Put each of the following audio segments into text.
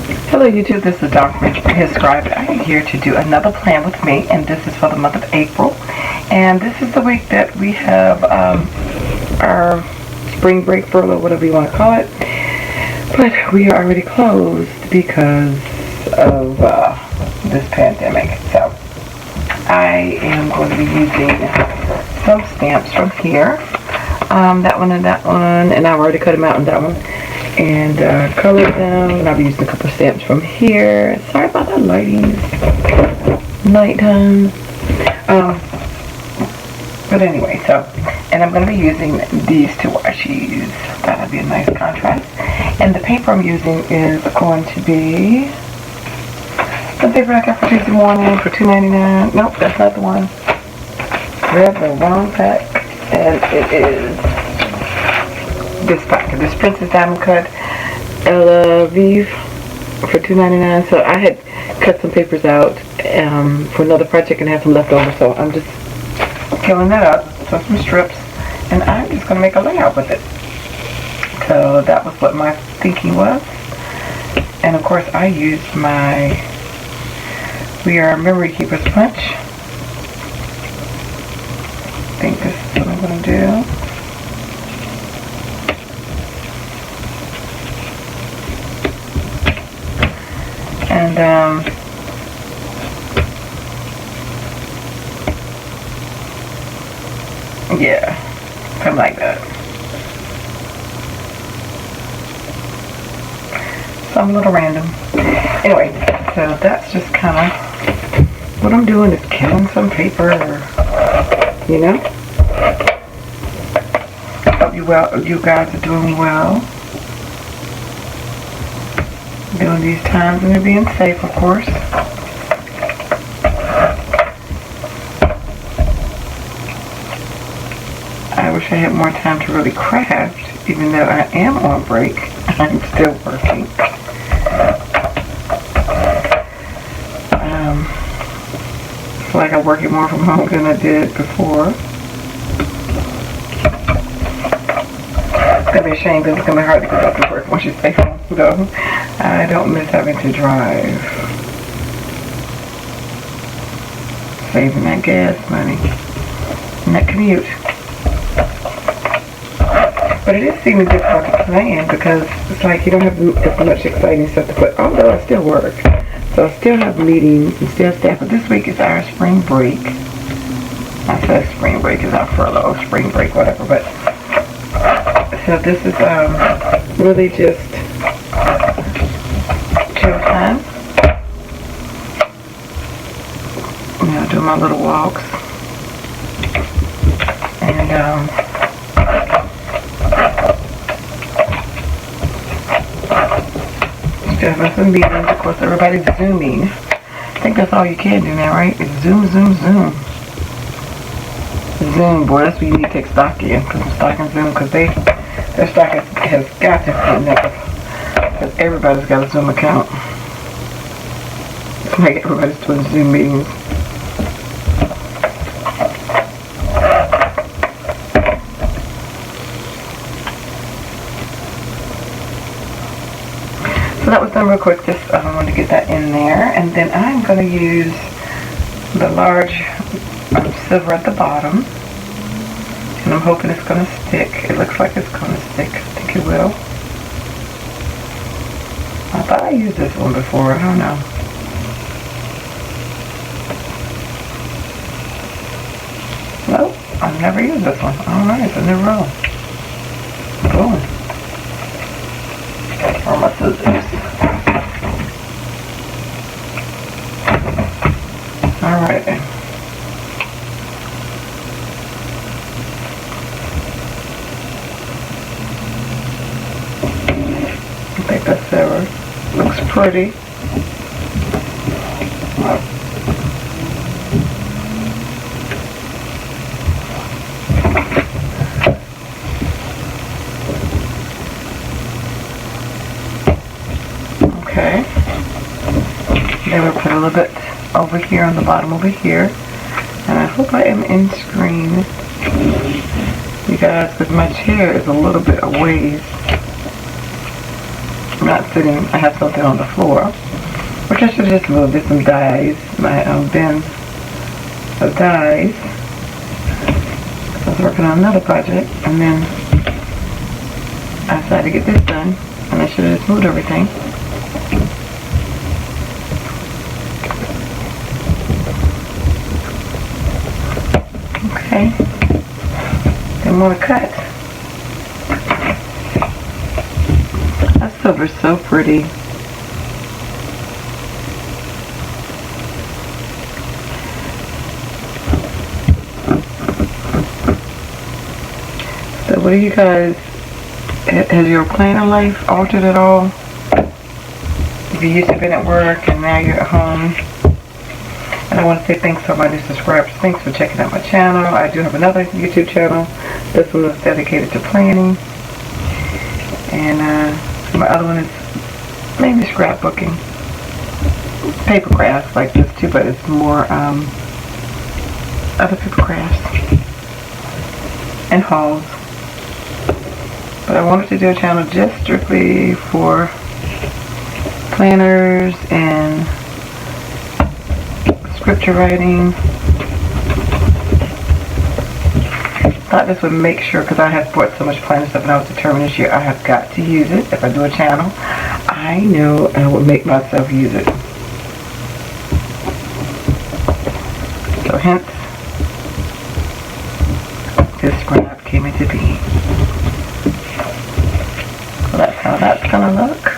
Hello YouTube, this is Dr. hzscribe. I am here to do another plan with me, and this is for the month of April. And this is the week that we have our spring break, furlough, whatever you want to call it. But we are already closed because of this pandemic. So I am going to be using some stamps from here. That one and that one, and I've already cut them out in that one. And colored them, and I'll be using a couple of stamps from here. Sorry about that lighting. Nighttime. But anyway, and I'm going to be using these two washi. That'll be a nice contrast. And the paper I'm using is going to be the paper I got for Tuesday morning for $2.99. Nope, that's not the one. Grab the wrong pack, and it is this pack. This Princess Diamond Cut Ella Vive for $2.99. So I had cut some papers out for another project and have some left over. So I'm just peeling that up. So some strips, and I'm just going to make a layout with it. So that was what my thinking was. And of course I used my We Are Memory Keepers punch. I think this is what I'm going to do. And yeah, something like that. So I'm a little random. Anyway, so that's just kind of what I'm doing, is killing some paper, you know. Hope you guys are doing well during these times, and you're being safe, of course. I wish I had more time to really craft, even though I am on break. I'm still working. I feel like I'm working more from home than I did before. It's going to be a shame because it's going to be hard to get back to work once you stay home, though. I don't miss having to drive. Saving that gas money and that commute. But it is seeming difficult to plan because it's like you don't have as much exciting stuff to put, although I still work. So I still have meetings and still staff. But this week is our spring break. I said spring break is our furlough, spring break, whatever. But so this is really just chill time. You know, do my little walks. And having some meetings. Of course, everybody's zooming. I think that's all you can do now, right? It's zoom, zoom, zoom. Zoom, boy, that's what you need to take stock in. Because I'm stocking Zoom, because their stock has got to be negative. Because everybody's got a Zoom account. It's like everybody's doing Zoom meetings. So that was done real quick. Just I want to get that in there, and then I'm going to use the large silver at the bottom, and I'm hoping it's going to stick. It looks like it's going to stick. I think it will. I thought I used this one before. I don't know. Nope, I've never used this one. Alright, so never will. Cool. Or my scissors. Alright. I think that's silver. Looks pretty. Okay. Then we'll put a little bit over here on the bottom over here. And I hope I am in screen, you guys, because my chair is a little bit away. I'm not sitting, I have something on the floor, which I should just move. There's some dies, my bin of dies. So I was working on another project, and then I decided to get this done, and I should have just moved everything. Okay, then want to cut. That silver's so pretty. So what do you guys, has your planner life altered at all? If you used to be at work and now you're at home. And I want to say thanks to my new subscribers. Thanks for checking out my channel. I do have another YouTube channel. This one is dedicated to planning. And my other one is mainly scrapbooking. Paper crafts like this too, but it's more other paper crafts. And hauls. But I wanted to do a channel just strictly for planners and scripture writing. Thought this would make sure, because I have bought so much planner stuff and I was determined this year I have got to use it. If I do a channel, I know I will make myself use it. So hence, this scribe came into being. So that's how that's gonna look.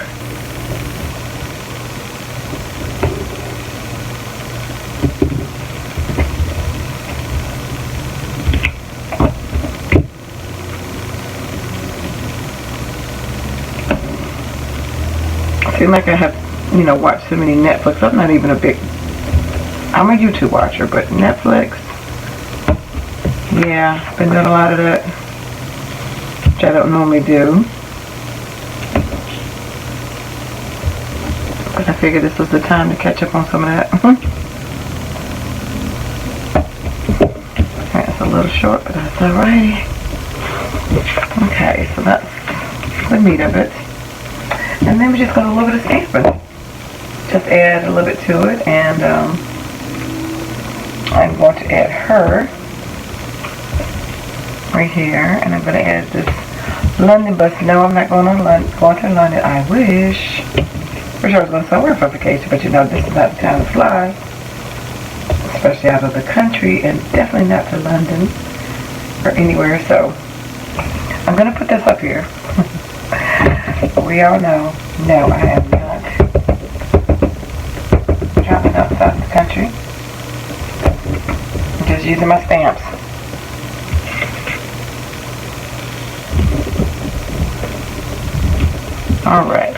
Seem like I have, watched so many Netflix. I'm not even I'm a YouTube watcher, but Netflix, yeah, I've been doing a lot of that, which I don't normally do. But I figured this was the time to catch up on some of that. That's a little short, but that's alright. Okay, so that's the meat of it. And then we just got a little bit of stamping. Just add a little bit to it, and I'm going to add her right here, and I'm going to add this London bus. No, I'm not going to London. I wish. Wish I was going somewhere for vacation, but this is not the time to fly, especially out of the country, and definitely not to London or anywhere. So I'm going to put this up here. We all know, no, I am not traveling outside the country. I'm just using my stamps. Alright.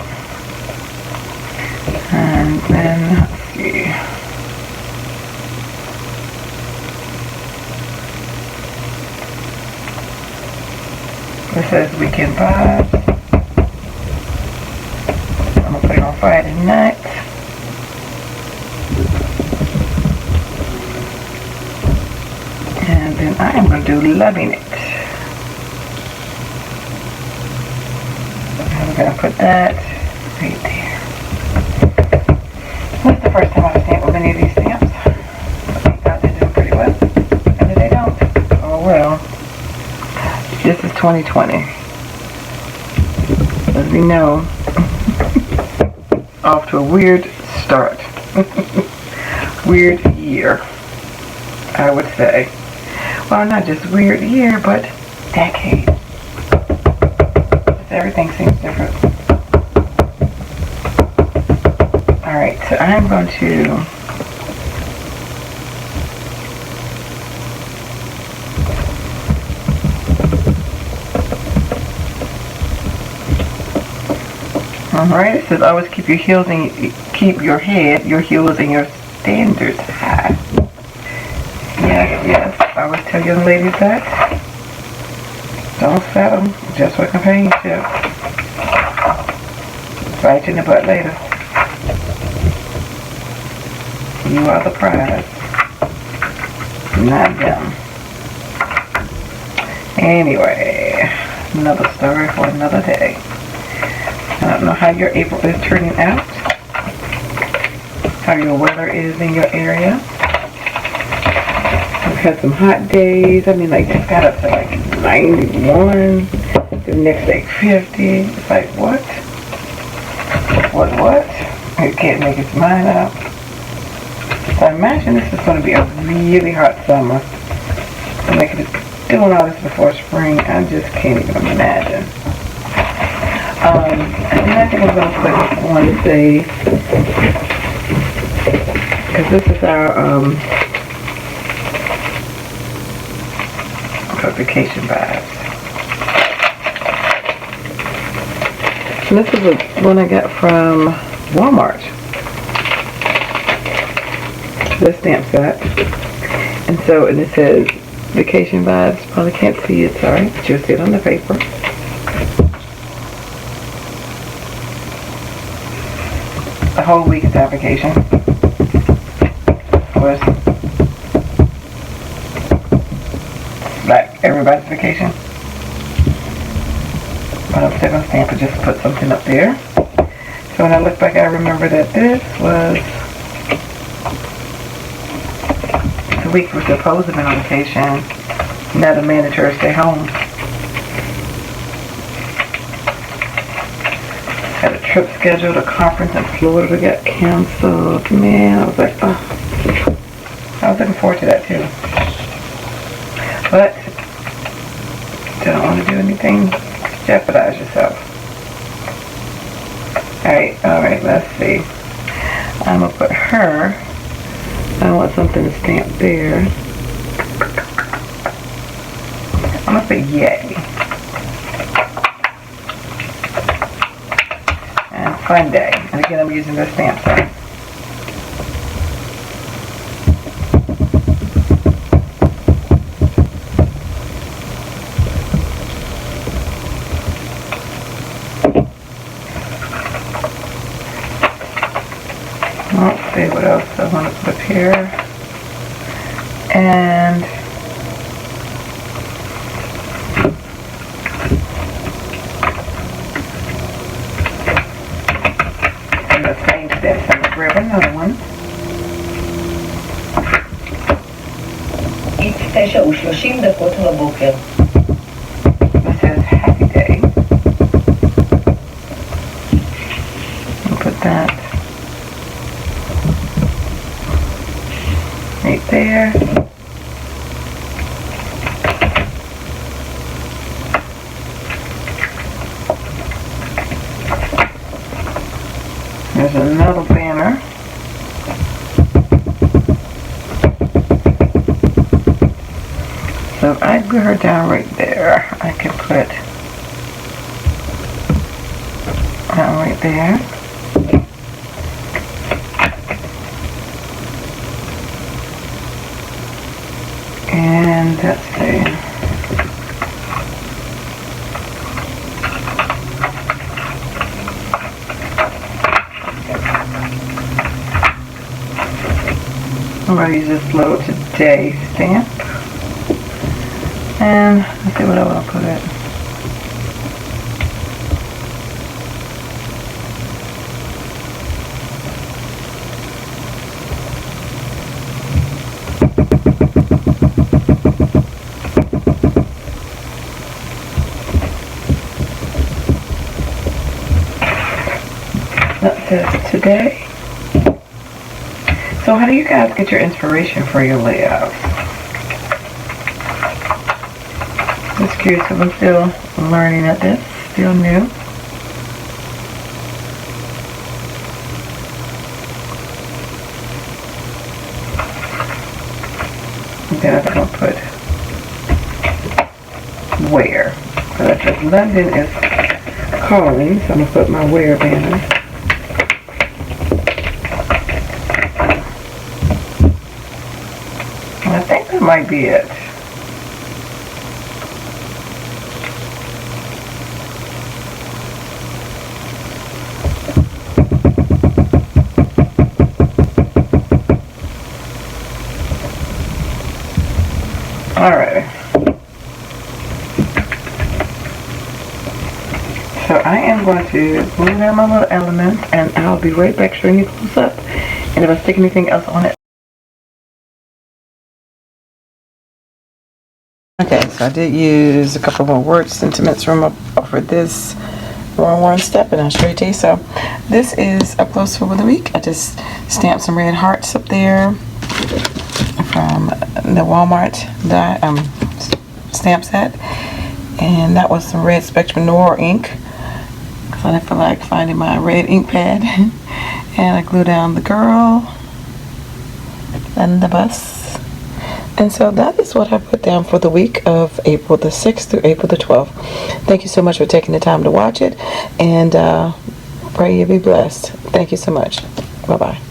And then, let's see. This says weekend vibes. I'm going to put it on Friday night. And then I am going to do loving it. I'm going to put that right there. This is the first time I've stamped with any of these stamps. Thank God they're doing pretty well. And if they don't, oh well. This is 2020. As we know, off to a weird start. Weird year, I would say. Well, not just weird year, but decade. Everything seems different. Alright, so I'm going to alright, it says always keep your heels and keep your head, your heels and your standards high. Yes, I always tell young ladies that. Don't settle just for companionship. Bite you in the butt later. You are the prize, not them. Anyway, another story for another day. don't know how your April is turning out, how your weather is in your area. We've had some hot days. I mean, like, just got up to like 91. The next day 50. It's like, what? What? It can't make its mind up. So imagine this is going to be a really hot summer. And they could be doing all this before spring. I just can't even imagine. And then I think I'm going to put one to say, because this is our vacation vibes. And this is one I got from Walmart. The stamp set. And so, and it says vacation vibes. Probably can't see it, sorry, but you'll see it on the paper. The whole week is our vacation. Of course, like everybody's vacation. But I'm still going to stamp it just to put something up there. So when I look back, I remember that this was the week we're supposed to be on vacation. Now the mandatory stay home. Had a trip scheduled, a conference in Florida that got canceled. Man, I was like, oh. I was looking forward to that too. But don't want to do anything to jeopardize yourself. Alright, let's see. I'm going to put her. I want something to stamp there. I'm going to put yay. And fun day. And again, I'm using this stamp set. Let's see what else I want to put here. And the same steps, I'm going to grab another one. Idźcie usiąść do potobukę. This says happy day. I'll put that right there. There's another banner. So if I put her down right there, I can put that right there. And let's see. I'm going to use this little today stamp. And let's see what I want to put it. That says today. So how do you guys get your inspiration for your layouts? Just curious, because I'm still learning at this, still new. And then I'm going to put where. So that says London is calling, so I'm going to put my where banner. And I think that might be it. Alright. So I am going to glue down my little element, and I'll be right back showing you close up. And if I stick anything else on it. Okay, so I did use a couple more word sentiments from over this Rongrong step, and I'll show you today. So this is up close for the week. I just stamped some red hearts up there from the Walmart stamp set, and that was some red Spectrum Noir ink because I didn't feel like finding my red ink pad. And I glue down the girl and the bus. And so that is what I put down for the week of April the 6th through April the 12th. Thank you so much for taking the time to watch it, and pray you be blessed. Thank you so much. Bye-bye.